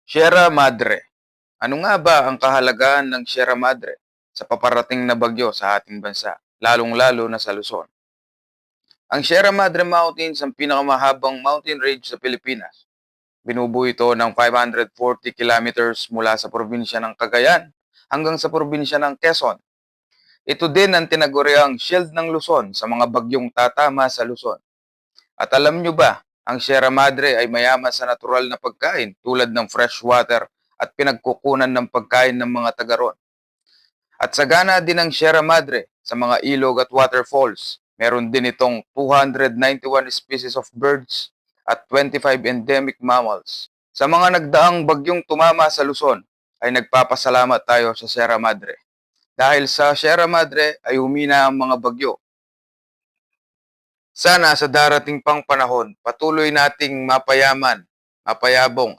Sierra Madre. Ano nga ba ang kahalagahan ng Sierra Madre sa paparating na bagyo sa ating bansa, lalong-lalo na sa Luzon? Ang Sierra Madre Mountains ang pinakamahabang mountain range sa Pilipinas. Binubuo ito ng 540 kilometers mula sa probinsya ng Cagayan hanggang sa probinsya ng Quezon. Ito din ang tinaguriang shield ng Luzon sa mga bagyong tatama sa Luzon. At alam nyo ba, ang Sierra Madre ay mayaman sa natural na pagkain tulad ng fresh water at pinagkukunan ng pagkain ng mga taga ron. At sagana din ang Sierra Madre sa mga ilog at waterfalls. Meron din itong 291 species of birds at 25 endemic mammals. Sa mga nagdaang bagyong tumama sa Luzon, ay nagpapasalamat tayo sa Sierra Madre. Dahil sa Sierra Madre ay humina ang mga bagyo. Sana sa darating pang panahon, patuloy nating mapayabong